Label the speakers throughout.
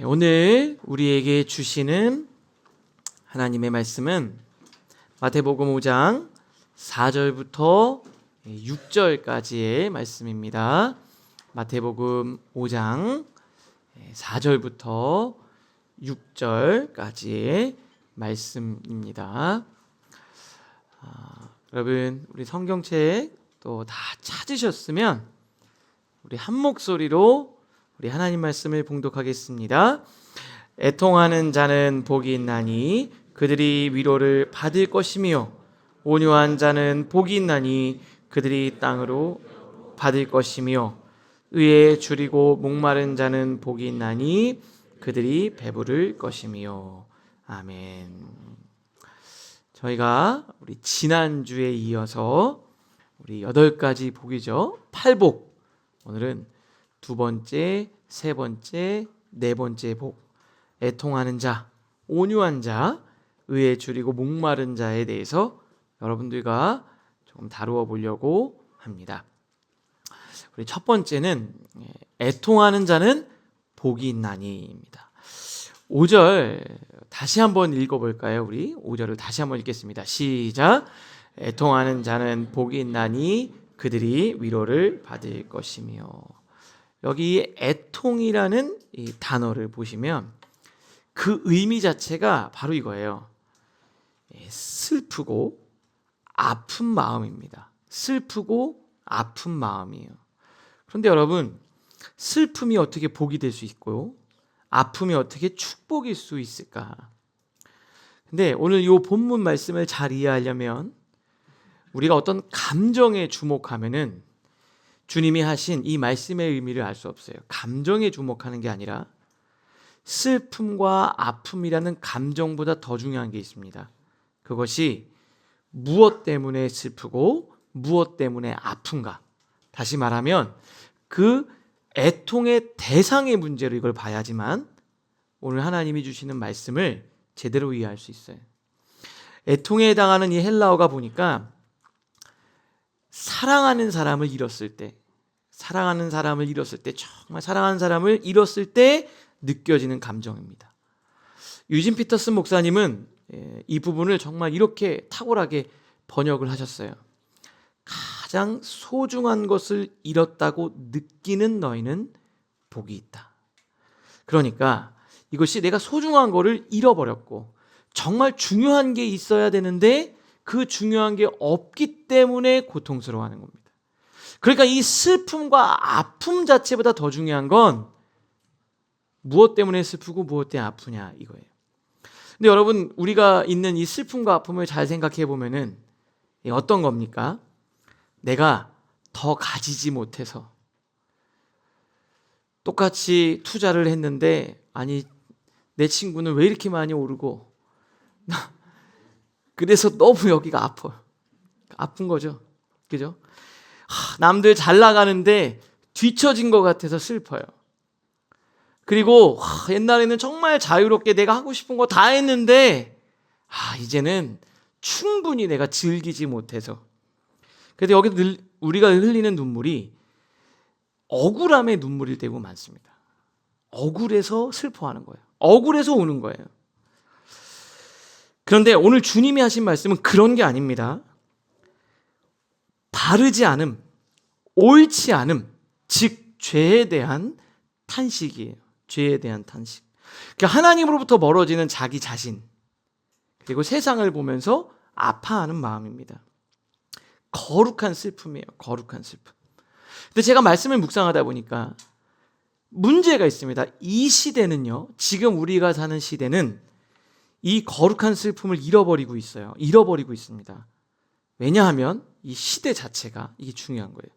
Speaker 1: 오늘 우리에게 주시는 하나님의 말씀은 마태복음 5장 4절부터 6절까지의 말씀입니다. 마태복음 5장 4절부터 6절까지의 말씀입니다. 여러분, 우리 성경책 또 다 찾으셨으면 우리 한 목소리로 우리 하나님 말씀을 봉독하겠습니다. 애통하는 자는 복이 있나니 그들이 위로를 받을 것이며, 온유한 자는 복이 있나니 그들이 땅으로 받을 것이며, 의에 줄이고 목마른 자는 복이 있나니 그들이 배부를 것이며. 아멘. 저희가 우리 지난주에 이어서 우리 8가지 복이죠. 8복. 오늘은 두 번째, 세 번째, 네 번째 복, 애통하는 자, 온유한 자, 의에 줄이고 목마른 자에 대해서 여러분들과 조금 다루어 보려고 합니다. 우리 첫 번째는 애통하는 자는 복이 있나니입니다. 5절 다시 한번 읽어볼까요? 우리 5절을 다시 한번 읽겠습니다. 시작. 애통하는 자는 복이 있나니 그들이 위로를 받을 것이며. 여기 애통이라는 이 단어를 보시면 그 의미 자체가 바로 이거예요. 슬프고 아픈 마음입니다. 슬프고 아픈 마음이에요. 그런데 여러분, 슬픔이 어떻게 복이 될 수 있고요, 아픔이 어떻게 축복일 수 있을까? 근데 오늘 이 본문 말씀을 잘 이해하려면 우리가 어떤 감정에 주목하면은 주님이 하신 이 말씀의 의미를 알 수 없어요. 감정에 주목하는 게 아니라 슬픔과 아픔이라는 감정보다 더 중요한 게 있습니다. 그것이 무엇 때문에 슬프고 무엇 때문에 아픈가. 다시 말하면 그 애통의 대상의 문제로 이걸 봐야지만 오늘 하나님이 주시는 말씀을 제대로 이해할 수 있어요. 애통에 해당하는 이 헬라어가 보니까 사랑하는 사람을 잃었을 때, 정말 사랑하는 사람을 잃었을 때 느껴지는 감정입니다. 유진 피터슨 목사님은 이 부분을 정말 이렇게 탁월하게 번역을 하셨어요. 가장 소중한 것을 잃었다고 느끼는 너희는 복이 있다. 그러니까 이것이 내가 소중한 거를 잃어버렸고 정말 중요한 게 있어야 되는데 그 중요한 게 없기 때문에 고통스러워하는 겁니다. 그러니까 이 슬픔과 아픔 자체보다 더 중요한 건 무엇 때문에 슬프고 무엇 때문에 아프냐 이거예요. 근데 여러분, 우리가 있는 이 슬픔과 아픔을 잘 생각해 보면은 어떤 겁니까? 내가 더 가지지 못해서, 똑같이 투자를 했는데 아니 내 친구는 왜 이렇게 많이 오르고 그래서 너무 여기가 아파요. 아픈 거죠. 그죠? 남들 잘 나가는데 뒤처진 것 같아서 슬퍼요. 그리고 옛날에는 정말 자유롭게 내가 하고 싶은 거 다 했는데 이제는 충분히 내가 즐기지 못해서. 그래서 여기 우리가 흘리는 눈물이 억울함의 눈물일 때가 많습니다. 억울해서 슬퍼하는 거예요. 억울해서 우는 거예요. 그런데 오늘 주님이 하신 말씀은 그런 게 아닙니다. 바르지 않음, 옳지 않음, 즉 죄에 대한 탄식이에요. 죄에 대한 탄식. 그러니까 하나님으로부터 멀어지는 자기 자신, 그리고 세상을 보면서 아파하는 마음입니다. 거룩한 슬픔이에요. 거룩한 슬픔. 근데 제가 말씀을 묵상하다 보니까 문제가 있습니다. 이 시대는요, 지금 우리가 사는 시대는 이 거룩한 슬픔을 잃어버리고 있어요. 잃어버리고 있습니다. 왜냐하면 이 시대 자체가 이게 중요한 거예요.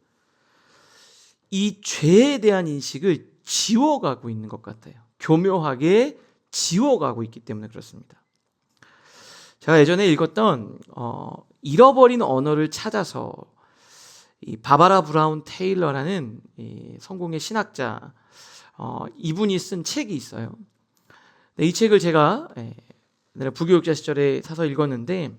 Speaker 1: 이 죄에 대한 인식을 지워가고 있는 것 같아요. 교묘하게 지워가고 있기 때문에 그렇습니다. 제가 예전에 읽었던 잃어버린 언어를 찾아서 이 바바라 브라운 테일러라는 이 성공의 신학자, 이분이 쓴 책이 있어요. 이 책을 제가 부교육자 시절에 사서 읽었는데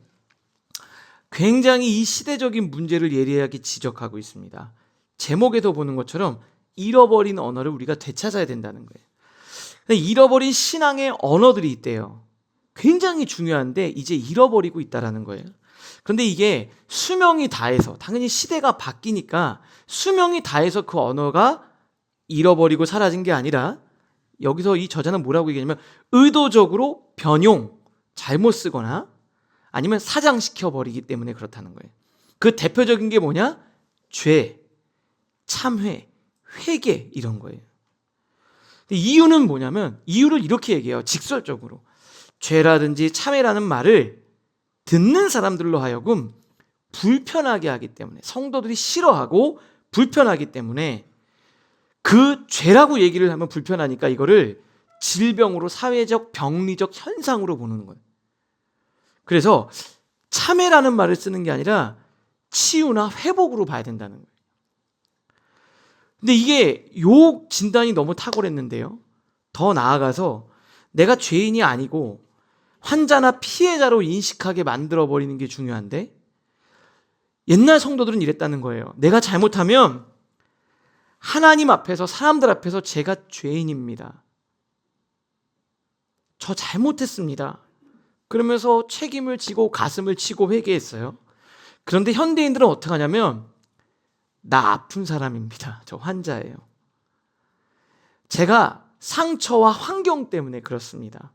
Speaker 1: 굉장히 이 시대적인 문제를 예리하게 지적하고 있습니다. 제목에도 보는 것처럼 잃어버린 언어를 우리가 되찾아야 된다는 거예요. 잃어버린 신앙의 언어들이 있대요. 굉장히 중요한데 이제 잃어버리고 있다라는 거예요. 그런데 이게 수명이 다해서, 당연히 시대가 바뀌니까 수명이 다해서 그 언어가 잃어버리고 사라진 게 아니라, 여기서 이 저자는 뭐라고 얘기하냐면 의도적으로 변용, 잘못 쓰거나 아니면 사장시켜 버리기 때문에 그렇다는 거예요. 그 대표적인 게 뭐냐? 죄, 참회, 회개, 이런 거예요. 이유는 뭐냐면, 이유를 이렇게 얘기해요. 직설적으로 죄라든지 참회라는 말을 듣는 사람들로 하여금 불편하게 하기 때문에, 성도들이 싫어하고 불편하기 때문에, 그 죄라고 얘기를 하면 불편하니까 이거를 질병으로, 사회적 병리적 현상으로 보는 거예요. 그래서 참회라는 말을 쓰는 게 아니라 치유나 회복으로 봐야 된다는 거예요. 근데 이게 요 진단이 너무 탁월했는데요, 더 나아가서 내가 죄인이 아니고 환자나 피해자로 인식하게 만들어버리는 게 중요한데, 옛날 성도들은 이랬다는 거예요. 내가 잘못하면 하나님 앞에서, 사람들 앞에서 제가 죄인입니다, 저 잘못했습니다, 그러면서 책임을 지고 가슴을 치고 회개했어요. 그런데 현대인들은 어떻게 하냐면, 나 아픈 사람입니다, 저 환자예요, 제가 상처와 환경 때문에 그렇습니다.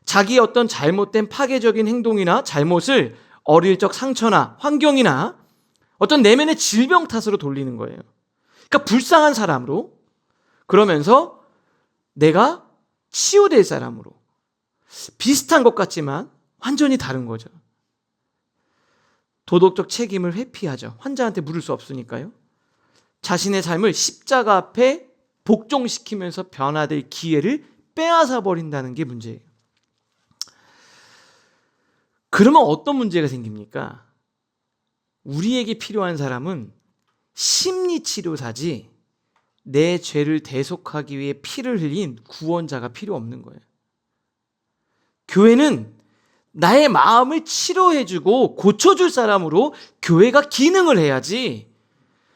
Speaker 1: 자기의 어떤 잘못된 파괴적인 행동이나 잘못을 어릴 적 상처나 환경이나 어떤 내면의 질병 탓으로 돌리는 거예요. 그러니까 불쌍한 사람으로, 그러면서 내가 치유될 사람으로, 비슷한 것 같지만 완전히 다른 거죠. 도덕적 책임을 회피하죠. 환자한테 물을 수 없으니까요. 자신의 삶을 십자가 앞에 복종시키면서 변화될 기회를 빼앗아 버린다는 게 문제예요. 그러면 어떤 문제가 생깁니까? 우리에게 필요한 사람은 심리치료사지, 내 죄를 대속하기 위해 피를 흘린 구원자가 필요 없는 거예요. 교회는 나의 마음을 치료해주고 고쳐줄 사람으로 교회가 기능을 해야지,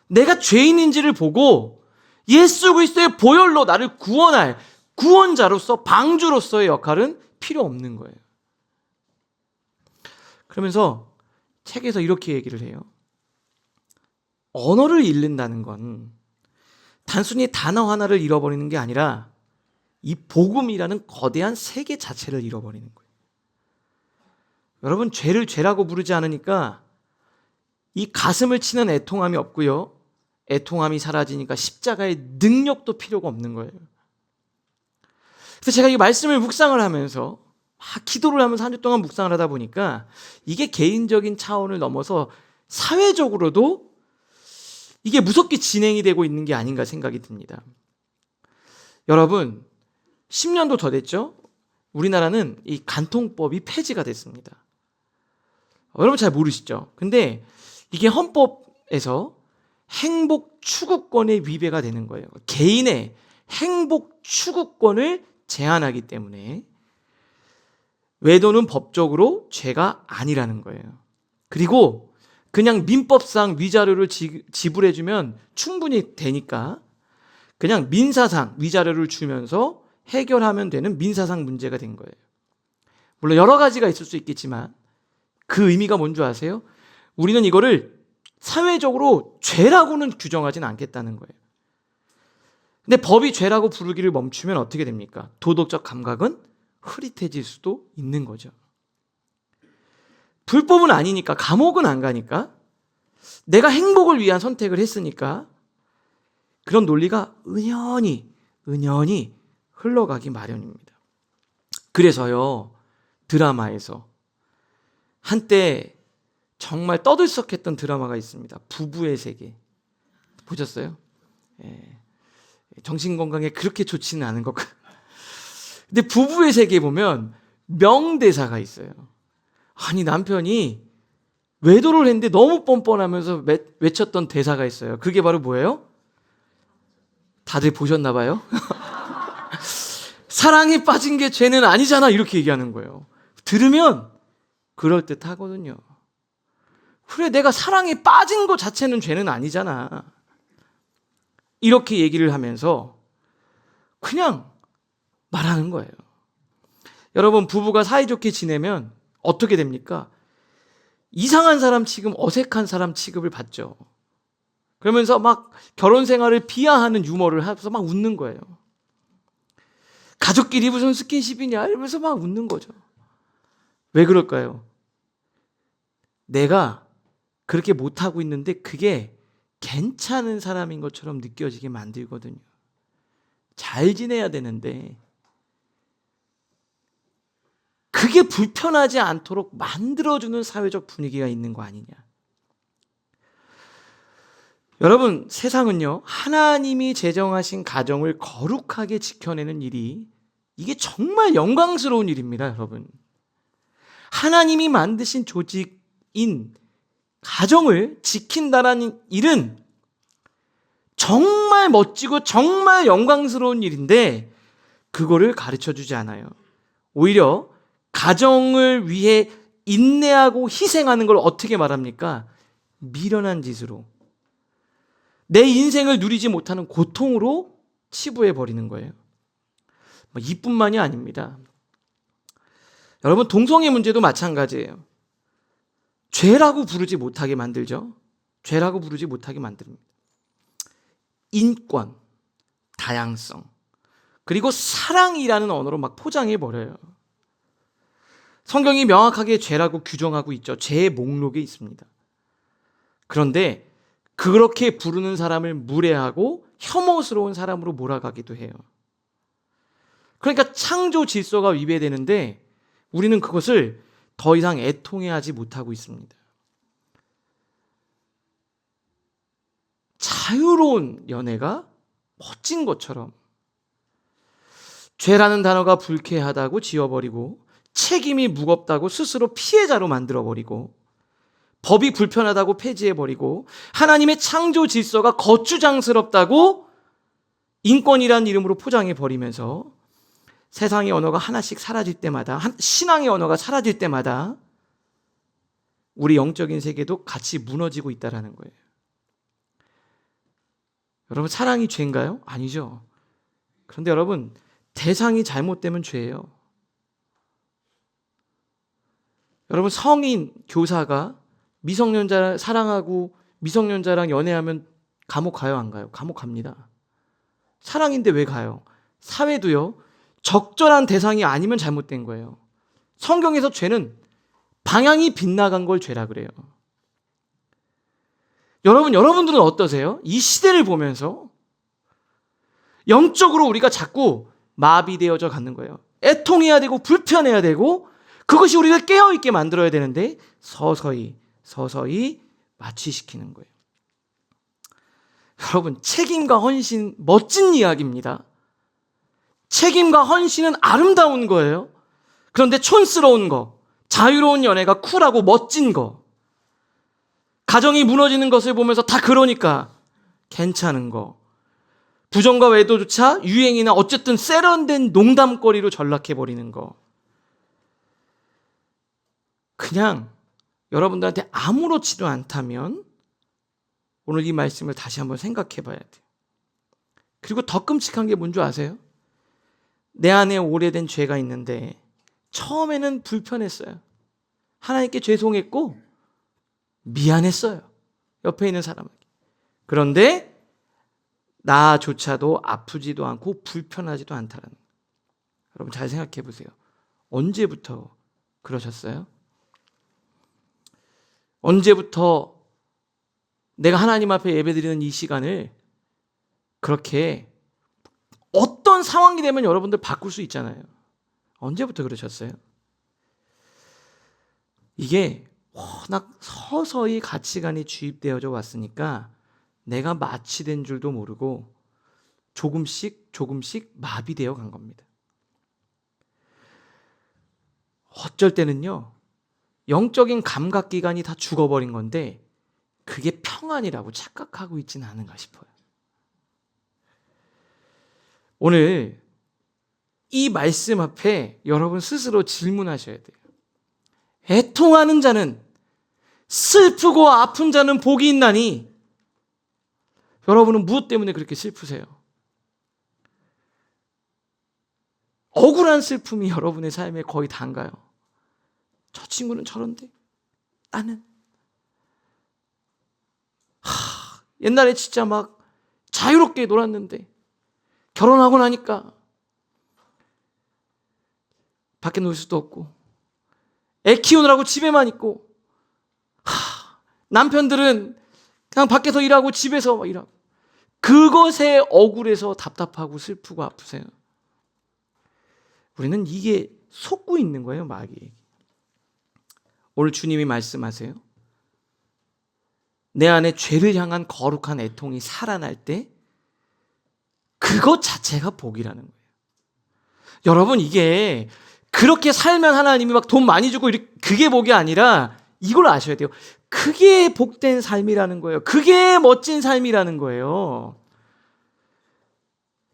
Speaker 1: 내가 죄인인지를 보고 예수 그리스도의 보혈로 나를 구원할 구원자로서, 방주로서의 역할은 필요 없는 거예요. 그러면서 책에서 이렇게 얘기를 해요. 언어를 잃는다는 건 단순히 단어 하나를 잃어버리는 게 아니라 이 복음이라는 거대한 세계 자체를 잃어버리는 거예요. 여러분, 죄를 죄라고 부르지 않으니까 이 가슴을 치는 애통함이 없고요, 애통함이 사라지니까 십자가의 능력도 필요가 없는 거예요. 그래서 제가 이 말씀을 묵상을 하면서, 기도를 하면서 한 주 동안 묵상을 하다 보니까 이게 개인적인 차원을 넘어서 사회적으로도 이게 무섭게 진행이 되고 있는 게 아닌가 생각이 듭니다. 여러분, 10년도 더 됐죠? 우리나라는 이 간통법이 폐지가 됐습니다. 여러분 잘 모르시죠? 근데 이게 헌법에서 행복 추구권의 위배가 되는 거예요. 개인의 행복 추구권을 제한하기 때문에 외도는 법적으로 죄가 아니라는 거예요. 그리고 그냥 민법상 위자료를 지불해주면 충분히 되니까 그냥 민사상 위자료를 주면서 해결하면 되는 민사상 문제가 된 거예요. 물론 여러 가지가 있을 수 있겠지만 그 의미가 뭔지 아세요? 우리는 이거를 사회적으로 죄라고는 규정하지는 않겠다는 거예요. 근데 법이 죄라고 부르기를 멈추면 어떻게 됩니까? 도덕적 감각은 흐릿해질 수도 있는 거죠. 불법은 아니니까, 감옥은 안 가니까, 내가 행복을 위한 선택을 했으니까 그런 논리가 은연히 흘러가기 마련입니다. 그래서요, 드라마에서 한때 정말 떠들썩했던 드라마가 있습니다. 부부의 세계. 보셨어요? 예. 정신건강에 그렇게 좋지는 않은 것 같아요. 근데 부부의 세계에 보면 명대사가 있어요. 아니, 남편이 외도를 했는데 너무 뻔뻔하면서 외쳤던 대사가 있어요. 그게 바로 뭐예요? 다들 보셨나 봐요? 사랑에 빠진 게 죄는 아니잖아, 이렇게 얘기하는 거예요. 들으면 그럴듯 하거든요. 그래, 내가 사랑에 빠진 것 자체는 죄는 아니잖아, 이렇게 얘기를 하면서 그냥 말하는 거예요. 여러분, 부부가 사이좋게 지내면 어떻게 됩니까? 이상한 사람 취급, 어색한 사람 취급을 받죠. 그러면서 막 결혼 생활을 비하하는 유머를 하면서 막 웃는 거예요. 가족끼리 무슨 스킨십이냐 이러면서 막 웃는 거죠. 왜 그럴까요? 내가 그렇게 못하고 있는데 그게 괜찮은 사람인 것처럼 느껴지게 만들거든요. 잘 지내야 되는데 그게 불편하지 않도록 만들어주는 사회적 분위기가 있는 거 아니냐. 여러분, 세상은요, 하나님이 제정하신 가정을 거룩하게 지켜내는 일이 이게 정말 영광스러운 일입니다, 여러분. 하나님이 만드신 조직인 가정을 지킨다라는 일은 정말 멋지고 정말 영광스러운 일인데 그거를 가르쳐 주지 않아요. 오히려 가정을 위해 인내하고 희생하는 걸 어떻게 말합니까? 미련한 짓으로. 내 인생을 누리지 못하는 고통으로 치부해 버리는 거예요. 이뿐만이 아닙니다. 여러분, 동성애 문제도 마찬가지예요. 죄라고 부르지 못하게 만들죠. 죄라고 부르지 못하게 만듭니다. 인권, 다양성, 그리고 사랑이라는 언어로 막 포장해 버려요. 성경이 명확하게 죄라고 규정하고 있죠. 죄의 목록에 있습니다. 그런데 그렇게 부르는 사람을 무례하고 혐오스러운 사람으로 몰아가기도 해요. 그러니까 창조 질서가 위배되는데 우리는 그것을 더 이상 애통해하지 못하고 있습니다. 자유로운 연애가 멋진 것처럼 죄라는 단어가 불쾌하다고 지워버리고 책임이 무겁다고 스스로 피해자로 만들어버리고 법이 불편하다고 폐지해버리고 하나님의 창조 질서가 거추장스럽다고 인권이라는 이름으로 포장해버리면서 세상의 언어가 하나씩 사라질 때마다, 신앙의 언어가 사라질 때마다 우리 영적인 세계도 같이 무너지고 있다는 거예요. 여러분, 사랑이 죄인가요? 아니죠. 그런데 여러분, 대상이 잘못되면 죄예요. 여러분, 성인 교사가 미성년자 사랑하고 미성년자랑 연애하면 감옥 가요, 안 가요? 감옥 갑니다. 사랑인데 왜 가요? 사회도요, 적절한 대상이 아니면 잘못된 거예요. 성경에서 죄는 방향이 빗나간 걸 죄라 그래요. 여러분들은 어떠세요? 이 시대를 보면서 영적으로 우리가 자꾸 마비되어져 가는 거예요. 애통해야 되고 불편해야 되고 그것이 우리를 깨어있게 만들어야 되는데 서서히 마취시키는 거예요. 여러분, 책임과 헌신 멋진 이야기입니다. 책임과 헌신은 아름다운 거예요. 그런데 촌스러운 거, 자유로운 연애가 쿨하고 멋진 거, 가정이 무너지는 것을 보면서 다 그러니까 괜찮은 거, 부정과 외도조차 유행이나 어쨌든 세련된 농담거리로 전락해버리는 거, 그냥 여러분들한테 아무렇지도 않다면 오늘 이 말씀을 다시 한번 생각해 봐야 돼요. 그리고 더 끔찍한 게 뭔지 아세요? 내 안에 오래된 죄가 있는데 처음에는 불편했어요. 하나님께 죄송했고 미안했어요. 옆에 있는 사람에게. 그런데 나조차도 아프지도 않고 불편하지도 않다는 거예요. 여러분, 잘 생각해 보세요. 언제부터 그러셨어요? 언제부터 내가 하나님 앞에 예배드리는 이 시간을 그렇게 어떤 상황이 되면 여러분들 바꿀 수 있잖아요. 언제부터 그러셨어요? 이게 워낙 서서히 가치관이 주입되어져 왔으니까 내가 마취된 줄도 모르고 조금씩 마비되어 간 겁니다. 어쩔 때는요, 영적인 감각기관이 다 죽어버린 건데 그게 평안이라고 착각하고 있지는 않은가 싶어요. 오늘 이 말씀 앞에 여러분 스스로 질문하셔야 돼요. 애통하는 자는, 슬프고 아픈 자는 복이 있나니, 여러분은 무엇 때문에 그렇게 슬프세요? 억울한 슬픔이 여러분의 삶에 거의 다인가요? 저 친구는 저런데 나는 옛날에 진짜 막 자유롭게 놀았는데 결혼하고 나니까 밖에 놀 수도 없고 애 키우느라고 집에만 있고 남편들은 그냥 밖에서 일하고 집에서 막 일하고 그것에 억울해서 답답하고 슬프고 아프세요. 우리는 이게 속고 있는 거예요, 마귀. 오늘 주님이 말씀하세요. 내 안에 죄를 향한 거룩한 애통이 살아날 때 그것 자체가 복이라는 거예요. 여러분, 이게 그렇게 살면 하나님이 막 돈 많이 주고 그게 복이 아니라 이걸 아셔야 돼요. 그게 복된 삶이라는 거예요. 그게 멋진 삶이라는 거예요.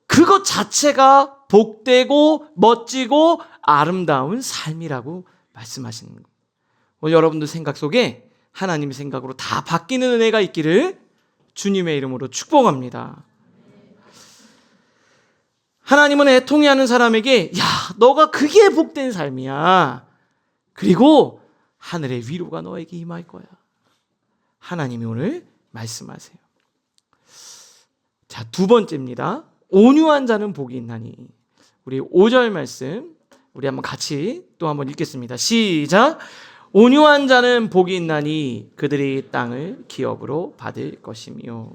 Speaker 1: 그것 자체가 복되고 멋지고 아름다운 삶이라고 말씀하시는 거예요. 오늘 여러분들 생각 속에 하나님의 생각으로 다 바뀌는 은혜가 있기를 주님의 이름으로 축복합니다. 하나님은 애통해하는 사람에게 야, 너가 그게 복된 삶이야. 그리고 하늘의 위로가 너에게 임할 거야. 하나님이 오늘 말씀하세요. 자, 두 번째입니다. 온유한 자는 복이 있나니. 우리 5절 말씀 우리 한번 같이 또 한번 읽겠습니다. 시작. 온유한 자는 복이 있나니 그들이 땅을 기업으로 받을 것이며.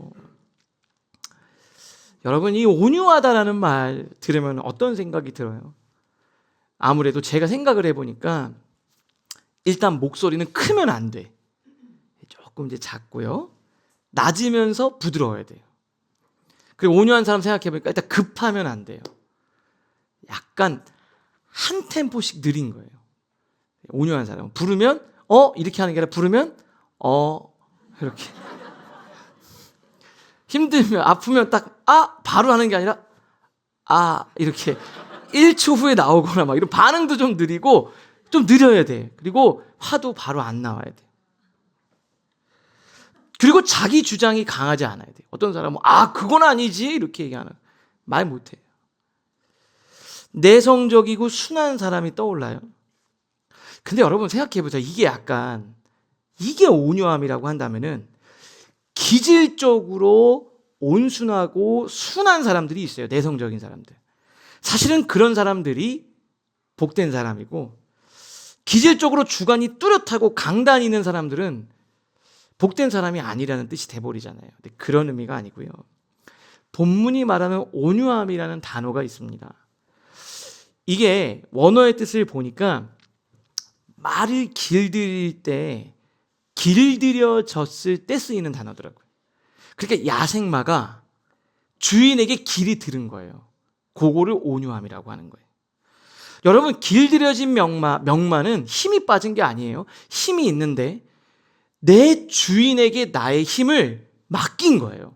Speaker 1: 여러분, 이 온유하다라는 말 들으면 어떤 생각이 들어요? 아무래도 제가 생각을 해보니까 일단 목소리는 크면 안 돼. 조금 이제 작고요. 낮으면서 부드러워야 돼요. 그리고 온유한 사람 생각해보니까 일단 급하면 안 돼요. 약간 한 템포씩 느린 거예요. 온유한 사람은 부르면 이렇게 하는 게 아니라 부르면 이렇게 힘들면 아프면 딱 바로 하는 게 아니라 이렇게 1초 후에 나오거나 막 이런 반응도 좀 느리고 좀 느려야 돼. 그리고 화도 바로 안 나와야 돼. 그리고 자기 주장이 강하지 않아야 돼. 어떤 사람은 그건 아니지 이렇게 얘기하는 말 못해요. 내성적이고 순한 사람이 떠올라요. 근데 여러분 생각해보세요. 이게 온유함이라고 한다면은 기질적으로 온순하고 순한 사람들이 있어요. 내성적인 사람들. 사실은 그런 사람들이 복된 사람이고, 기질적으로 주관이 뚜렷하고 강단 있는 사람들은 복된 사람이 아니라는 뜻이 돼버리잖아요. 근데 그런 의미가 아니고요. 본문이 말하는 온유함이라는 단어가 있습니다. 이게 원어의 뜻을 보니까 말을 길들여졌을 때 쓰이는 단어더라고요. 그러니까 야생마가 주인에게 길이 들은 거예요. 그거를 온유함이라고 하는 거예요. 여러분, 길들여진 명마는 힘이 빠진 게 아니에요. 힘이 있는데 내 주인에게 나의 힘을 맡긴 거예요.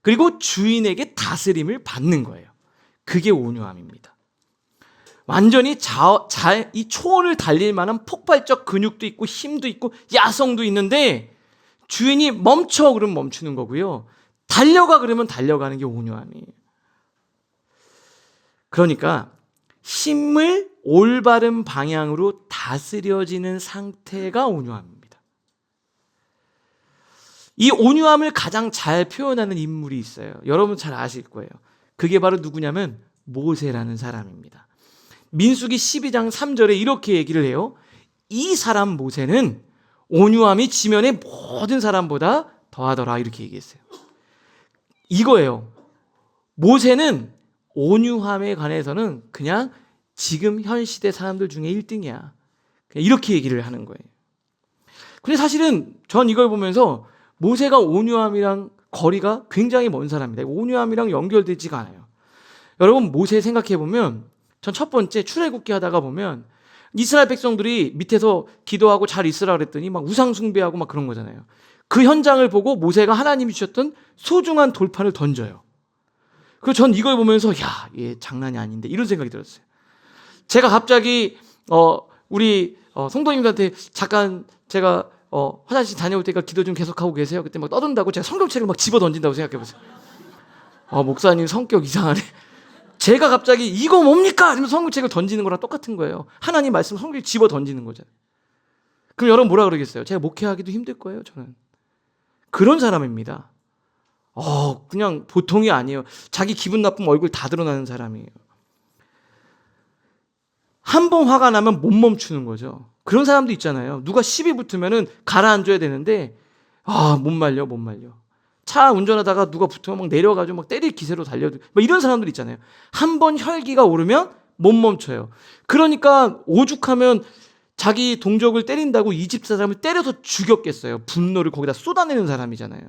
Speaker 1: 그리고 주인에게 다스림을 받는 거예요. 그게 온유함입니다. 완전히 이 초원을 달릴 만한 폭발적 근육도 있고 힘도 있고 야성도 있는데 주인이 멈춰 그러면 멈추는 거고요. 달려가 그러면 달려가는 게 온유함이에요. 그러니까 힘을 올바른 방향으로 다스려지는 상태가 온유함입니다. 이 온유함을 가장 잘 표현하는 인물이 있어요. 여러분 잘 아실 거예요. 그게 바로 누구냐면 모세라는 사람입니다. 민수기 12장 3절에 이렇게 얘기를 해요. 이 사람 모세는 온유함이 지면의 모든 사람보다 더하더라, 이렇게 얘기했어요. 이거예요. 모세는 온유함에 관해서는 그냥 지금 현 시대 사람들 중에 1등이야. 이렇게 얘기를 하는 거예요. 근데 사실은 전 이걸 보면서 모세가 온유함이랑 거리가 굉장히 먼 사람입니다. 온유함이랑 연결되지가 않아요. 여러분, 모세 생각해보면 전 첫 번째 출애굽기 하다가 보면 이스라엘 백성들이 밑에서 기도하고 잘 있으라 그랬더니 막 우상 숭배하고 막 그런 거잖아요. 그 현장을 보고 모세가 하나님이 주셨던 소중한 돌판을 던져요. 그래서 전 이걸 보면서 얘 장난이 아닌데 이런 생각이 들었어요. 제가 갑자기 우리 성도님들한테 잠깐 제가 화장실 다녀올 때가 기도 좀 계속하고 계세요. 그때 막 떠든다고 제가 성경책을 막 집어 던진다고 생각해보세요. 목사님 성격 이상하네. 제가 갑자기 이거 뭡니까? 이러면서 성경책을 던지는 거랑 똑같은 거예요. 하나님 말씀 성경 집어 던지는 거잖아요. 그럼 여러분 뭐라 그러겠어요? 제가 목회하기도 힘들 거예요, 저는. 그런 사람입니다. 그냥 보통이 아니에요. 자기 기분 나쁘면 얼굴 다 드러나는 사람이에요. 한 번 화가 나면 못 멈추는 거죠. 그런 사람도 있잖아요. 누가 시비 붙으면은 가라앉아야 되는데 못 말려. 차 운전하다가 누가 붙으면 막 내려가지고 막 때릴 기세로 달려도 이런 사람들 있잖아요. 한 번 혈기가 오르면 못 멈춰요. 그러니까 오죽하면 자기 동족을 때린다고 이 집 사람을 때려서 죽였겠어요. 분노를 거기다 쏟아내는 사람이잖아요.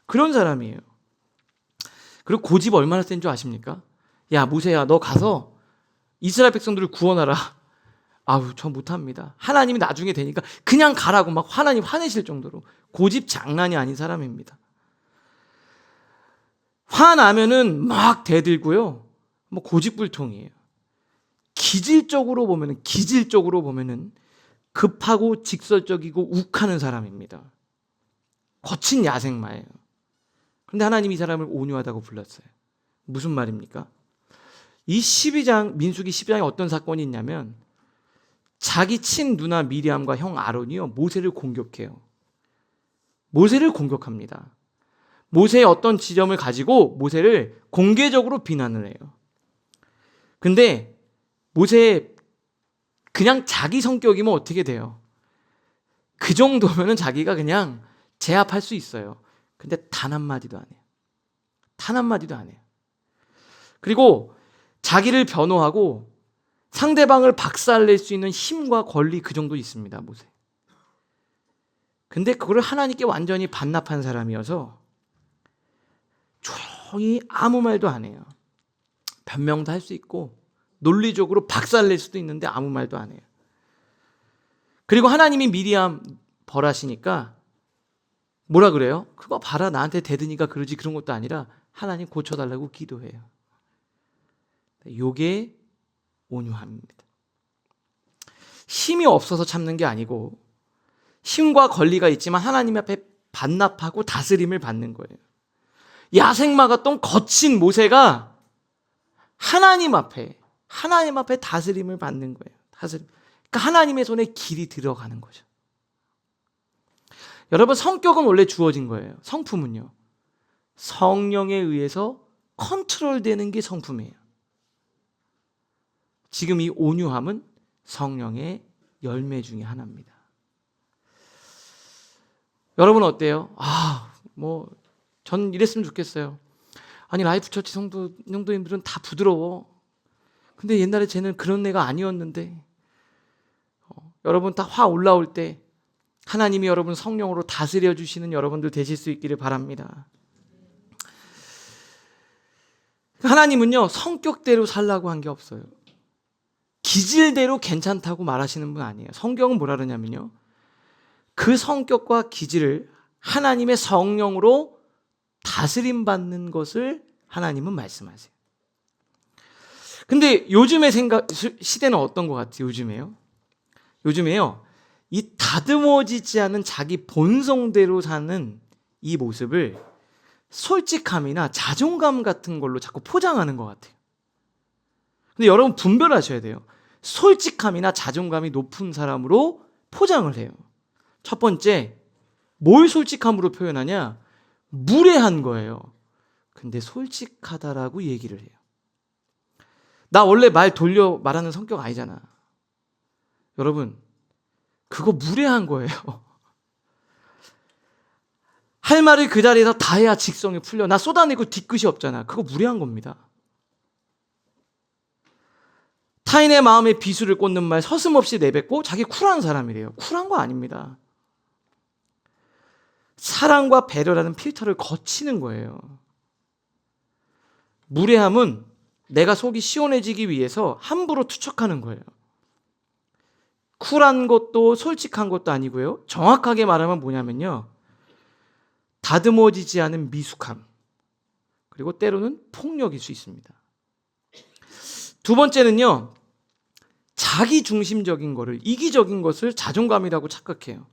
Speaker 1: 그런 사람이에요. 그리고 고집 얼마나 센 줄 아십니까? 야, 모세야, 너 가서 이스라엘 백성들을 구원하라. 저 못합니다. 하나님이 나중에 되니까 그냥 가라고 막 하나님 화내실 정도로 고집 장난이 아닌 사람입니다. 화나면은 막 대들고요. 고집불통이에요. 기질적으로 보면은 급하고 직설적이고 욱하는 사람입니다. 거친 야생마예요. 그런데 하나님이 이 사람을 온유하다고 불렀어요. 무슨 말입니까? 이 민수기 12장에 어떤 사건이 있냐면 자기 친누나 미리암과 형 아론이요 모세를 공격해요. 모세를 공격합니다. 모세의 어떤 지점을 가지고 모세를 공개적으로 비난을 해요. 근데 모세 그냥 자기 성격이면 어떻게 돼요? 그 정도면은 자기가 그냥 제압할 수 있어요. 근데 단 한마디도 안 해요. 단 한마디도 안 해요. 그리고 자기를 변호하고 상대방을 박살낼 수 있는 힘과 권리 그 정도 있습니다, 모세. 근데 그걸 하나님께 완전히 반납한 사람이어서 조용히 아무 말도 안 해요. 변명도 할 수 있고 논리적으로 박살낼 수도 있는데 아무 말도 안 해요. 그리고 하나님이 미리암 벌하시니까 뭐라 그래요? 그거 봐라, 나한테 대드니까 그러지, 그런 것도 아니라 하나님 고쳐달라고 기도해요. 요게 온유함입니다. 힘이 없어서 참는 게 아니고 힘과 권리가 있지만 하나님 앞에 반납하고 다스림을 받는 거예요. 야생마 같던 거친 모세가 하나님 앞에 다스림을 받는 거예요. 그러니까 하나님의 손에 길이 들어가는 거죠. 여러분, 성격은 원래 주어진 거예요. 성품은요. 성령에 의해서 컨트롤되는 게 성품이에요. 지금 이 온유함은 성령의 열매 중에 하나입니다. 여러분 어때요? 전 이랬으면 좋겠어요. 아니, 라이프처치 성도님들은 다 부드러워. 근데 옛날에 쟤는 그런 애가 아니었는데. 여러분 다 화 올라올 때 하나님이 여러분 성령으로 다스려 주시는 여러분들 되실 수 있기를 바랍니다. 하나님은요, 성격대로 살라고 한 게 없어요. 기질대로 괜찮다고 말하시는 분 아니에요. 성경은 뭐라 그러냐면요, 그 성격과 기질을 하나님의 성령으로 다스림 받는 것을 하나님은 말씀하세요. 근데 요즘의 시대는 어떤 것 같아요? 요즘에요, 이 다듬어지지 않은 자기 본성대로 사는 이 모습을 솔직함이나 자존감 같은 걸로 자꾸 포장하는 것 같아요. 근데 여러분 분별하셔야 돼요. 솔직함이나 자존감이 높은 사람으로 포장을 해요. 첫 번째, 뭘 솔직함으로 표현하냐? 무례한 거예요. 근데 솔직하다라고 얘기를 해요. 나 원래 말 돌려 말하는 성격 아니잖아. 여러분, 그거 무례한 거예요. 할 말을 그 자리에서 다 해야 직성이 풀려. 나 쏟아내고 뒤끝이 없잖아. 그거 무례한 겁니다. 타인의 마음에 비수를 꽂는 말 서슴없이 내뱉고 자기 쿨한 사람이래요. 쿨한 거 아닙니다. 사랑과 배려라는 필터를 거치는 거예요. 무례함은 내가 속이 시원해지기 위해서 함부로 투척하는 거예요. 쿨한 것도 솔직한 것도 아니고요. 정확하게 말하면 뭐냐면요, 다듬어지지 않은 미숙함, 그리고 때로는 폭력일 수 있습니다. 두 번째는요, 자기 중심적인 거를, 이기적인 것을 자존감이라고 착각해요.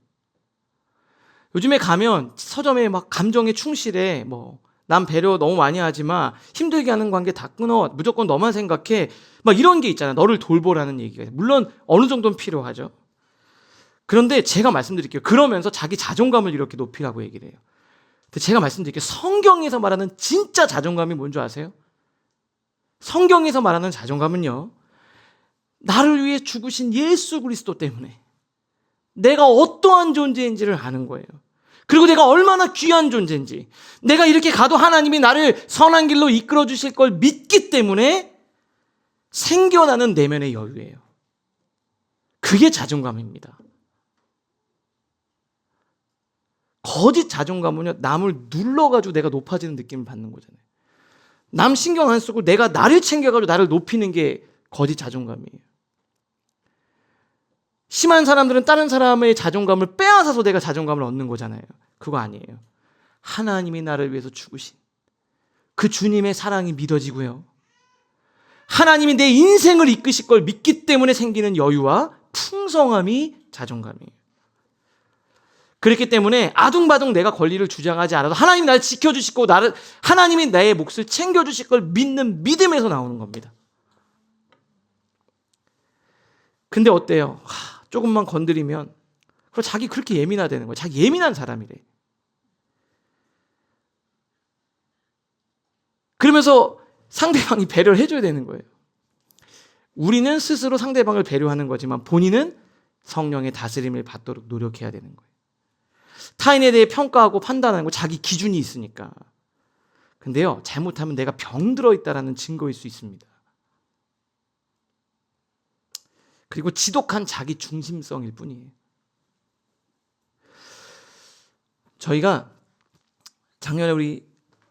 Speaker 1: 요즘에 가면 서점에 막 감정에 충실해, 남 배려 너무 많이 하지 마. 힘들게 하는 관계 다 끊어. 무조건 너만 생각해. 막 이런 게 있잖아요. 너를 돌보라는 얘기가. 물론 어느 정도는 필요하죠. 그런데 제가 말씀드릴게요. 그러면서 자기 자존감을 이렇게 높이라고 얘기를 해요. 근데 제가 말씀드릴게요. 성경에서 말하는 진짜 자존감이 뭔지 아세요? 성경에서 말하는 자존감은요, 나를 위해 죽으신 예수 그리스도 때문에 내가 어떠한 존재인지를 아는 거예요. 그리고 내가 얼마나 귀한 존재인지, 내가 이렇게 가도 하나님이 나를 선한 길로 이끌어 주실 걸 믿기 때문에 생겨나는 내면의 여유예요. 그게 자존감입니다. 거짓 자존감은요, 남을 눌러가지고 내가 높아지는 느낌을 받는 거잖아요. 남 신경 안 쓰고 내가 나를 챙겨가지고 나를 높이는 게 거짓 자존감이에요. 심한 사람들은 다른 사람의 자존감을 빼앗아서 내가 자존감을 얻는 거잖아요. 그거 아니에요. 하나님이 나를 위해서 죽으신 그 주님의 사랑이 믿어지고요, 하나님이 내 인생을 이끄실 걸 믿기 때문에 생기는 여유와 풍성함이 자존감이에요. 그렇기 때문에 아둥바둥 내가 권리를 주장하지 않아도 하나님이 나를 지켜주시고 하나님이 나의 몫을 챙겨주실 걸 믿는 믿음에서 나오는 겁니다. 근데 어때요? 조금만 건드리면 그럼 자기 그렇게 예민하다는 거예요. 자기 예민한 사람이래. 그러면서 상대방이 배려를 해줘야 되는 거예요. 우리는 스스로 상대방을 배려하는 거지만 본인은 성령의 다스림을 받도록 노력해야 되는 거예요. 타인에 대해 평가하고 판단하는 거 자기 기준이 있으니까. 근데요, 잘못하면 내가 병들어 있다는 증거일 수 있습니다. 그리고 지독한 자기 중심성일 뿐이에요. 저희가 작년에 우리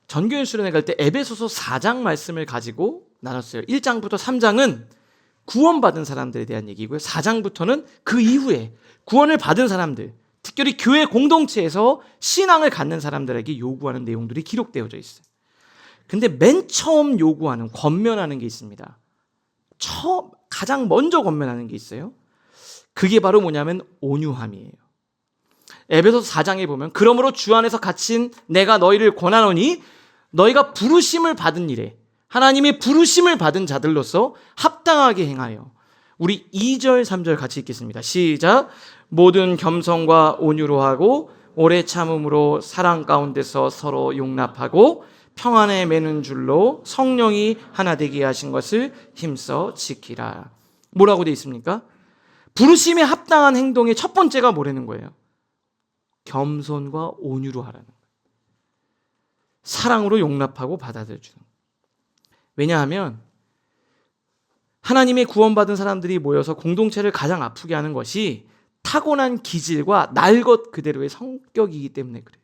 Speaker 1: 전교연 수련회 갈 때 에베소서 4장 말씀을 가지고 나눴어요. 1장부터 3장은 구원받은 사람들에 대한 얘기고요, 4장부터는 그 이후에 구원을 받은 사람들, 특별히 교회 공동체에서 신앙을 갖는 사람들에게 요구하는 내용들이 기록되어져 있어요. 근데 맨 처음 요구하는, 권면하는 게 있습니다. 가장 먼저 권면하는 게 있어요. 그게 바로 뭐냐면 온유함이에요. 에베소서 4장에 보면, 그러므로 주 안에서 갇힌 내가 너희를 권하노니 너희가 부르심을 받은 일에, 하나님의 부르심을 받은 자들로서 합당하게 행하여. 우리 2절 3절 같이 읽겠습니다. 시작. 모든 겸손과 온유로 하고 오래 참음으로 사랑 가운데서 서로 용납하고 평안에 매는 줄로 성령이 하나 되게 하신 것을 힘써 지키라. 뭐라고 되어 있습니까? 부르심에 합당한 행동의 첫 번째가 뭐라는 거예요? 겸손과 온유로 하라는 거예요. 사랑으로 용납하고 받아들여주는 거예요. 왜냐하면 하나님의 구원받은 사람들이 모여서 공동체를 가장 아프게 하는 것이 타고난 기질과 날 것 그대로의 성격이기 때문에 그래요.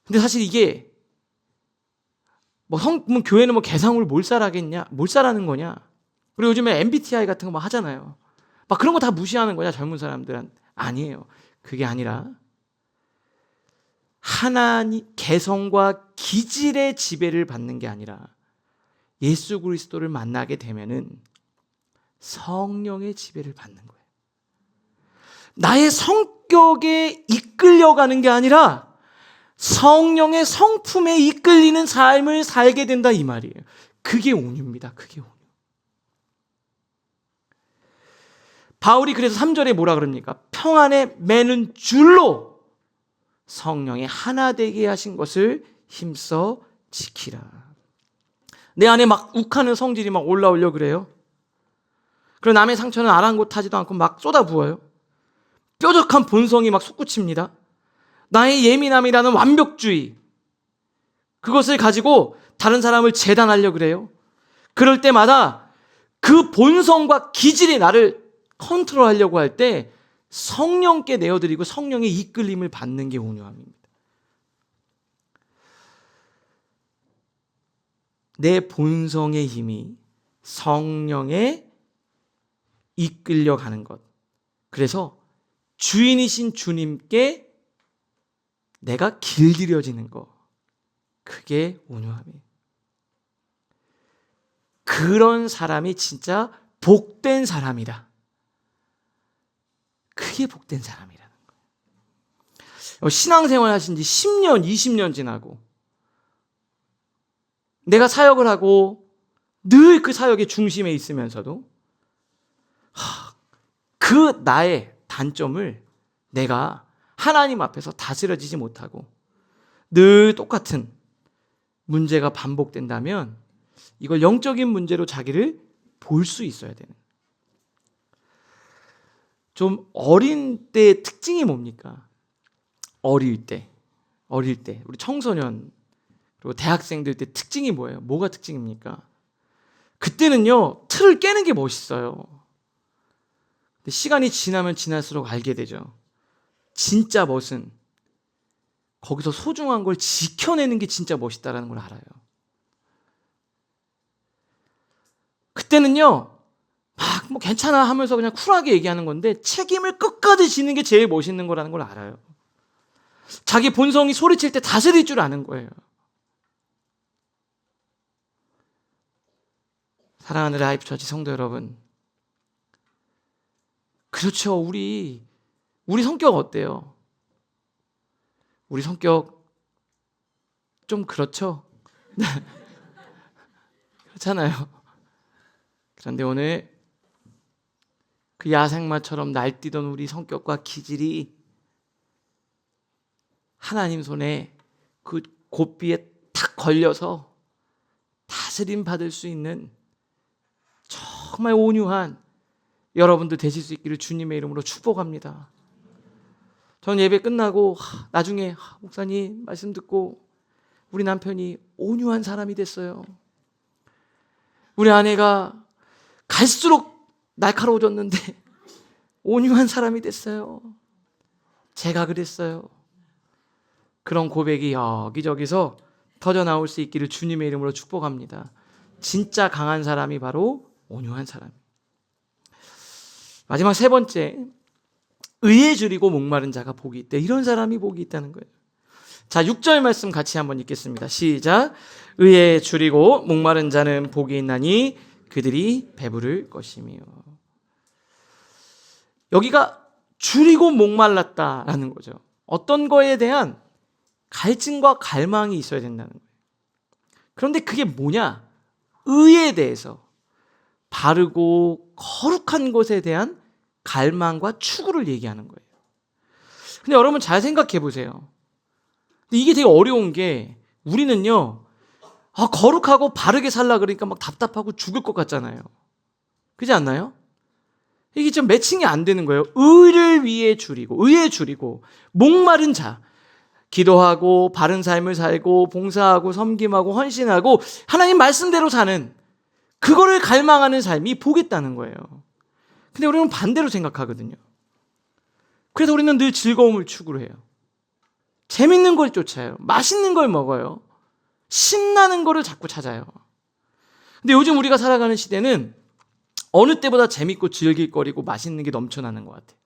Speaker 1: 근데 사실 이게 교회는 개성을 몰살하겠냐? 몰살하는 거냐? 그리고 요즘에 MBTI 같은 거 막 하잖아요. 막 그런 거 다 무시하는 거냐, 젊은 사람들은? 아니에요. 그게 아니라 하나님 개성과 기질의 지배를 받는 게 아니라 예수 그리스도를 만나게 되면은 성령의 지배를 받는 거예요. 나의 성격에 이끌려가는 게 아니라 성령의 성품에 이끌리는 삶을 살게 된다, 이 말이에요. 그게 온유입니다. 그게 온유. 바울이 그래서 3절에 뭐라 그럽니까? 평안에 매는 줄로 성령의 하나 되게 하신 것을 힘써 지키라. 내 안에 막 욱하는 성질이 막 올라오려 그래요. 그리고 남의 상처는 아랑곳하지도 않고 막 쏟아부어요. 뾰족한 본성이 막 솟구칩니다. 나의 예민함이라는 완벽주의, 그것을 가지고 다른 사람을 재단하려 그래요. 그럴 때마다 그 본성과 기질이 나를 컨트롤하려고 할 때 성령께 내어드리고 성령의 이끌림을 받는 게 온유함입니다. 내 본성의 힘이 성령에 이끌려가는 것. 그래서 주인이신 주님께 내가 길들여지는 것. 그게 온유함이에요. 그런 사람이 진짜 복된 사람이다. 그게 복된 사람이라는 거예요. 신앙생활 하신 지 10년, 20년 지나고 내가 사역을 하고 늘 그 사역의 중심에 있으면서도 그 나의 단점을 내가 하나님 앞에서 다스려지지 못하고 늘 똑같은 문제가 반복된다면 이걸 영적인 문제로 자기를 볼 수 있어야 되는. 좀 어린 때의 특징이 뭡니까? 어릴 때 우리 청소년 그리고 대학생들 때 특징이 뭐예요? 뭐가 특징입니까? 그때는요 틀을 깨는 게 멋있어요. 근데 시간이 지나면 지날수록 알게 되죠. 진짜 멋은 거기서 소중한 걸 지켜내는 게 진짜 멋있다라는 걸 알아요. 그때는요 막 뭐 괜찮아 하면서 그냥 쿨하게 얘기하는 건데 책임을 끝까지 지는 게 제일 멋있는 거라는 걸 알아요. 자기 본성이 소리칠 때 다스릴 줄 아는 거예요. 사랑하는 라이프처치 성도 여러분, 그렇죠. 우리 성격 어때요? 우리 성격 좀 그렇죠? 그렇잖아요. 그런데 오늘 그 야생마처럼 날뛰던 우리 성격과 기질이 하나님 손에 그 고삐에 탁 걸려서 다스림 받을 수 있는 정말 온유한 여러분들 되실 수 있기를 주님의 이름으로 축복합니다. 전 예배 끝나고 나중에 목사님 말씀 듣고 우리 남편이 온유한 사람이 됐어요. 우리 아내가 갈수록 날카로워졌는데 온유한 사람이 됐어요. 제가 그랬어요. 그런 고백이 여기저기서 터져나올 수 있기를 주님의 이름으로 축복합니다. 진짜 강한 사람이 바로 온유한 사람. 마지막 세 번째, 의에 줄이고 목마른 자가 복이 있대. 이런 사람이 복이 있다는 거예요. 자, 6절 말씀 같이 한번 읽겠습니다. 시작. 의에 줄이고 목마른 자는 복이 있나니 그들이 배부를 것이며. 여기가 줄이고 목말랐다라는 거죠. 어떤 거에 대한 갈증과 갈망이 있어야 된다는 거예요. 그런데 그게 뭐냐? 의에 대해서 바르고 거룩한 것에 대한 갈망과 추구를 얘기하는 거예요. 근데 여러분 잘 생각해 보세요. 근데 이게 되게 어려운 게 우리는요, 거룩하고 바르게 살라 그러니까 막 답답하고 죽을 것 같잖아요. 그렇지 않나요? 이게 좀 매칭이 안 되는 거예요. 의를 위해 줄이고, 의에 줄이고, 목마른 자, 기도하고 바른 삶을 살고 봉사하고 섬김하고 헌신하고 하나님 말씀대로 사는 그거를 갈망하는 삶이 복있다는 거예요. 근데 우리는 반대로 생각하거든요. 그래서 우리는 늘 즐거움을 추구를 해요. 재밌는 걸 쫓아요. 맛있는 걸 먹어요. 신나는 거를 자꾸 찾아요. 근데 요즘 우리가 살아가는 시대는 어느 때보다 재밌고 즐길거리고 맛있는 게 넘쳐나는 것 같아요.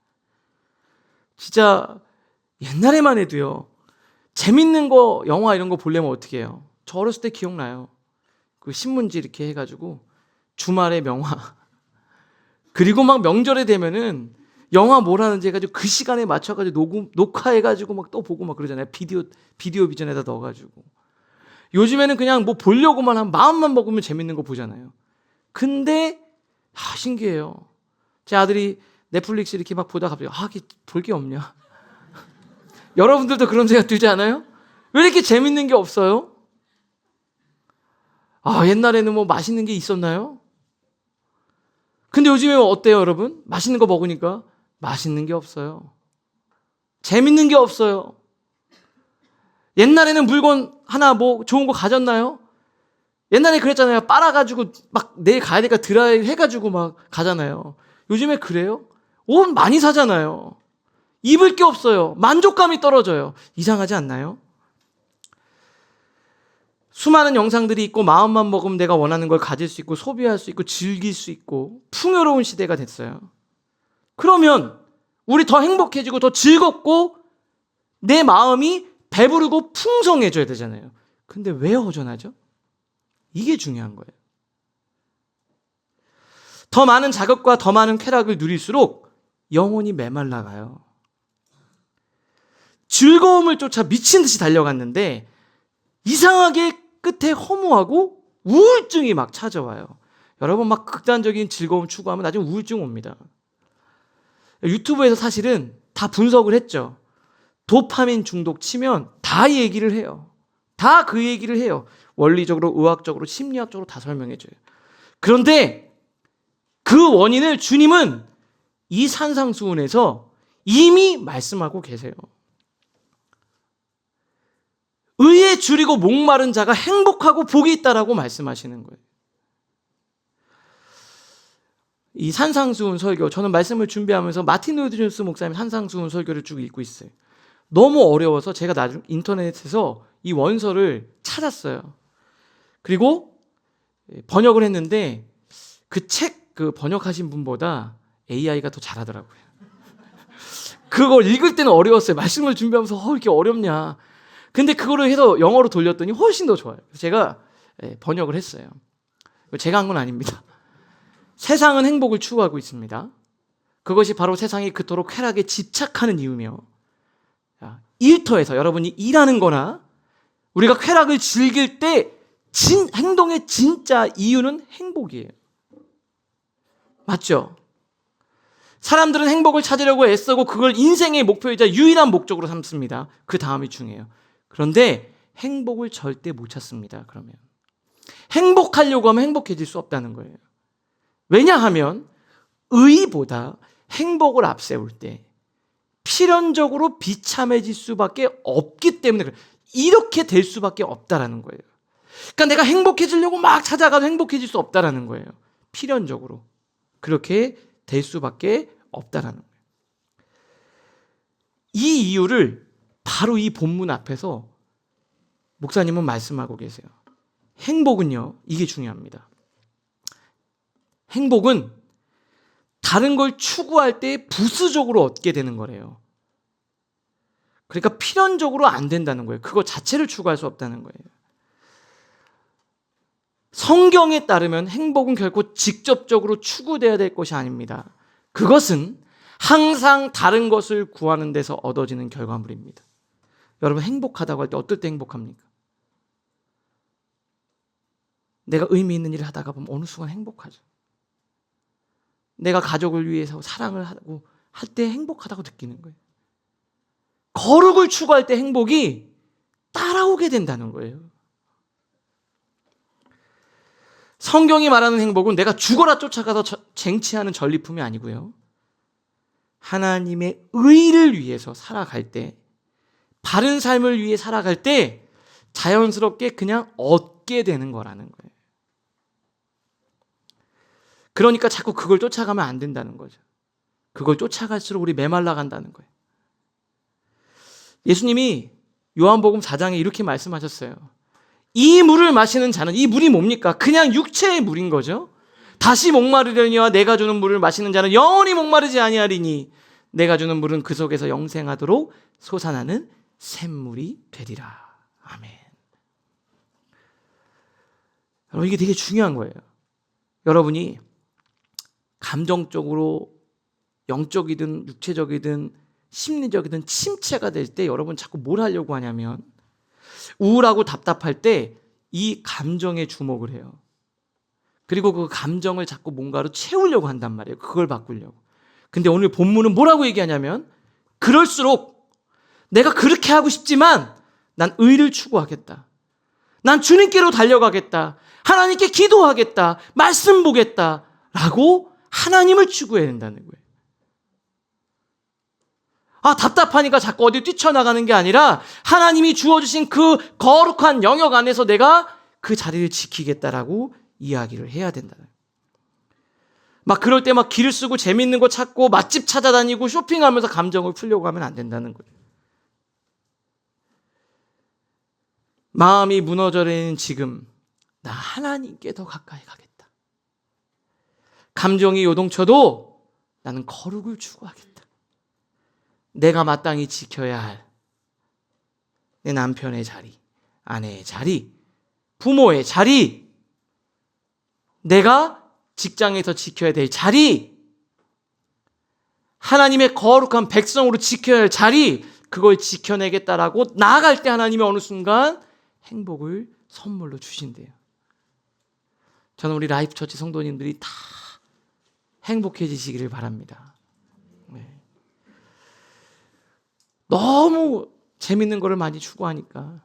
Speaker 1: 진짜 옛날에만 해도요, 재밌는 거, 영화 이런 거 보려면 어떻게 해요? 저 어렸을 때 기억나요. 그 신문지 이렇게 해가지고 주말에 명화, 그리고 막 명절에 되면은 영화 뭘 하는지 해가지고 그 시간에 맞춰가지고 녹화해가지고 막 또 보고 막 그러잖아요. 비디오 비전에다 넣어가지고. 요즘에는 그냥 뭐 보려고만 하면 마음만 먹으면 재밌는 거 보잖아요. 근데 신기해요. 제 아들이 넷플릭스 이렇게 막 보다가 갑자기 볼 게 없냐? 여러분들도 그런 생각 들지 않아요? 왜 이렇게 재밌는 게 없어요? 옛날에는 뭐 맛있는 게 있었나요? 근데 요즘에 어때요, 여러분? 맛있는 거 먹으니까 맛있는 게 없어요. 재밌는 게 없어요. 옛날에는 물건 하나 뭐 좋은 거 가졌나요? 옛날에 그랬잖아요. 빨아가지고 막 내일 가야 되니까 드라이 해가지고 막 가잖아요. 요즘에 그래요? 옷 많이 사잖아요. 입을 게 없어요. 만족감이 떨어져요. 이상하지 않나요? 수많은 영상들이 있고 마음만 먹으면 내가 원하는 걸 가질 수 있고 소비할 수 있고 즐길 수 있고 풍요로운 시대가 됐어요. 그러면 우리 더 행복해지고 더 즐겁고 내 마음이 배부르고 풍성해져야 되잖아요. 근데 왜 허전하죠? 이게 중요한 거예요. 더 많은 자극과 더 많은 쾌락을 누릴수록 영혼이 메말라가요. 즐거움을 쫓아 미친 듯이 달려갔는데 이상하게 끝에 허무하고 우울증이 막 찾아와요. 여러분 막 극단적인 즐거움 추구하면 나중에 우울증 옵니다. 유튜브에서 사실은 다 분석을 했죠. 도파민 중독 치면 다 얘기를 해요. 다 그 얘기를 해요. 원리적으로, 의학적으로, 심리학적으로 다 설명해줘요. 그런데 그 원인을 주님은 이 산상수훈에서 이미 말씀하고 계세요. 의에 줄이고 목마른 자가 행복하고 복이 있다라고 말씀하시는 거예요. 이 산상수훈 설교, 저는 말씀을 준비하면서 마틴 로이드 존스 목사님 산상수훈 설교를 쭉 읽고 있어요. 너무 어려워서 제가 나중에 인터넷에서 이 원서를 찾았어요. 그리고 번역을 했는데 그 책 번역하신 분보다 AI가 더 잘하더라고요. 그걸 읽을 때는 어려웠어요. 말씀을 준비하면서 이렇게 어렵냐. 근데 그거를 해서 영어로 돌렸더니 훨씬 더 좋아요. 그래서 제가 번역을 했어요. 제가 한 건 아닙니다. 세상은 행복을 추구하고 있습니다. 그것이 바로 세상이 그토록 쾌락에 집착하는 이유며, 일터에서 여러분이 일하는 거나 우리가 쾌락을 즐길 때 행동의 진짜 이유는 행복이에요. 맞죠? 사람들은 행복을 찾으려고 애쓰고 그걸 인생의 목표이자 유일한 목적으로 삼습니다. 그 다음이 중요해요. 그런데 행복을 절대 못 찾습니다. 그러면 행복하려고 하면 행복해질 수 없다는 거예요. 왜냐하면 의보다 행복을 앞세울 때 필연적으로 비참해질 수밖에 없기 때문에 그래요. 이렇게 될 수밖에 없다라는 거예요. 그러니까 내가 행복해지려고 막 찾아가도 행복해질 수 없다라는 거예요. 필연적으로 그렇게 될 수밖에 없다라는 거예요. 이 이유를 바로 이 본문 앞에서 목사님은 말씀하고 계세요. 행복은요, 이게 중요합니다. 행복은 다른 걸 추구할 때 부수적으로 얻게 되는 거래요. 그러니까 필연적으로 안 된다는 거예요. 그거 자체를 추구할 수 없다는 거예요. 성경에 따르면 행복은 결코 직접적으로 추구돼야 될 것이 아닙니다. 그것은 항상 다른 것을 구하는 데서 얻어지는 결과물입니다. 여러분 행복하다고 할 때 어떨 때 행복합니까? 내가 의미 있는 일을 하다가 보면 어느 순간 행복하죠. 내가 가족을 위해서 사랑을 하고 할 때 행복하다고 느끼는 거예요. 거룩을 추구할 때 행복이 따라오게 된다는 거예요. 성경이 말하는 행복은 내가 죽어라 쫓아가서 쟁취하는 전리품이 아니고요. 하나님의 의를 위해서 살아갈 때, 바른 삶을 위해 살아갈 때 자연스럽게 그냥 얻게 되는 거라는 거예요. 그러니까 자꾸 그걸 쫓아가면 안 된다는 거죠. 그걸 쫓아갈수록 우리 메말라 간다는 거예요. 예수님이 요한복음 4장에 이렇게 말씀하셨어요. 이 물을 마시는 자는, 이 물이 뭡니까? 그냥 육체의 물인 거죠. 다시 목마르려니와 내가 주는 물을 마시는 자는 영원히 목마르지 아니하리니 내가 주는 물은 그 속에서 영생하도록 솟아나는 샘물이 되리라. 아멘. 여러분 이게 되게 중요한 거예요. 여러분이 감정적으로 영적이든 육체적이든 심리적이든 침체가 될 때 여러분 자꾸 뭘 하려고 하냐면 우울하고 답답할 때 이 감정에 주목을 해요. 그리고 그 감정을 자꾸 뭔가로 채우려고 한단 말이에요. 그걸 바꾸려고. 근데 오늘 본문은 뭐라고 얘기하냐면 그럴수록 내가 그렇게 하고 싶지만 난 의를 추구하겠다. 난 주님께로 달려가겠다. 하나님께 기도하겠다. 말씀 보겠다. 라고 하나님을 추구해야 된다는 거예요. 답답하니까 자꾸 어디 뛰쳐나가는 게 아니라 하나님이 주어주신 그 거룩한 영역 안에서 내가 그 자리를 지키겠다라고 이야기를 해야 된다는 거예요. 막 그럴 때 막 길을 쓰고 재밌는 거 찾고 맛집 찾아다니고 쇼핑하면서 감정을 풀려고 하면 안 된다는 거예요. 마음이 무너져내는 지금 나 하나님께 더 가까이 가겠다. 감정이 요동쳐도 나는 거룩을 추구하겠다. 내가 마땅히 지켜야 할 내 남편의 자리, 아내의 자리, 부모의 자리, 내가 직장에서 지켜야 될 자리, 하나님의 거룩한 백성으로 지켜야 할 자리, 그걸 지켜내겠다라고 나아갈 때 하나님이 어느 순간 행복을 선물로 주신대요. 저는 우리 라이프처치 성도님들이 다 행복해지시기를 바랍니다. 네. 너무 재밌는 거를 많이 추구하니까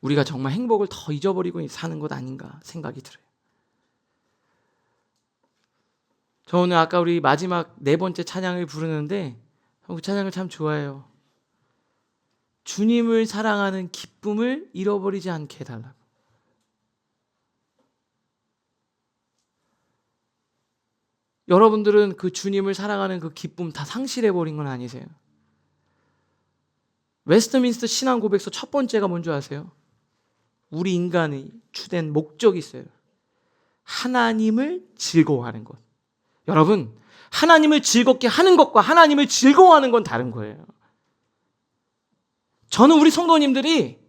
Speaker 1: 우리가 정말 행복을 더 잊어버리고 사는 것 아닌가 생각이 들어요. 저 오늘 아까 우리 마지막 4번째 찬양을 부르는데 그 찬양을 참 좋아해요. 주님을 사랑하는 기쁨을 잃어버리지 않게 해달라고. 여러분들은 그 주님을 사랑하는 그 기쁨 다 상실해버린 건 아니세요? 웨스트민스터 신앙 고백서 첫 번째가 뭔지 아세요? 우리 인간의 주된 목적이 있어요. 하나님을 즐거워하는 것. 여러분, 하나님을 즐겁게 하는 것과 하나님을 즐거워하는 건 다른 거예요. 저는 우리 성도님들이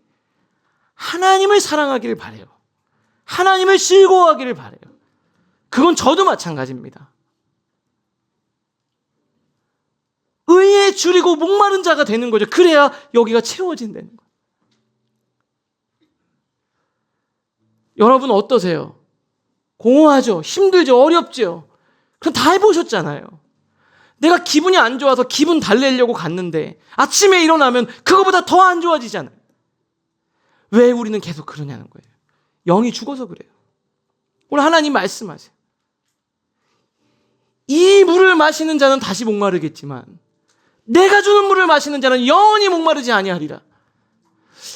Speaker 1: 하나님을 사랑하기를 바라요. 하나님을 즐거워하기를 바라요. 그건 저도 마찬가지입니다. 의에 줄이고 목마른 자가 되는 거죠. 그래야 여기가 채워진다는 거예요. 여러분 어떠세요? 공허하죠? 힘들죠? 어렵죠? 그럼 다 해보셨잖아요. 내가 기분이 안 좋아서 기분 달래려고 갔는데 아침에 일어나면 그거보다 더 안 좋아지잖아요. 왜 우리는 계속 그러냐는 거예요. 영이 죽어서 그래요. 오늘 하나님 말씀하세요. 이 물을 마시는 자는 다시 목마르겠지만 내가 주는 물을 마시는 자는 영원히 목마르지 아니하리라.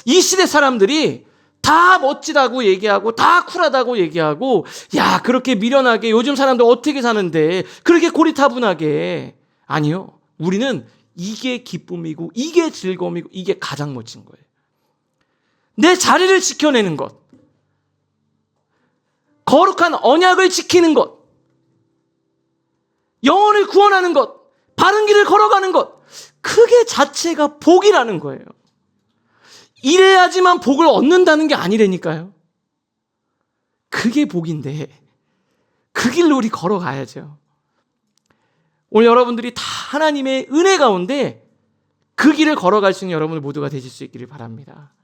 Speaker 1: 이 시대 사람들이 다 멋지다고 얘기하고 다 쿨하다고 얘기하고 야 그렇게 미련하게 요즘 사람들 어떻게 사는데 그렇게 고리타분하게. 아니요. 우리는 이게 기쁨이고 이게 즐거움이고 이게 가장 멋진 거예요. 내 자리를 지켜내는 것, 거룩한 언약을 지키는 것, 영혼을 구원하는 것, 바른 길을 걸어가는 것, 그게 자체가 복이라는 거예요. 이래야지만 복을 얻는다는 게 아니라니까요. 그게 복인데 그 길로 우리 걸어가야죠. 오늘 여러분들이 다 하나님의 은혜 가운데 그 길을 걸어갈 수 있는 여러분 모두가 되실 수 있기를 바랍니다.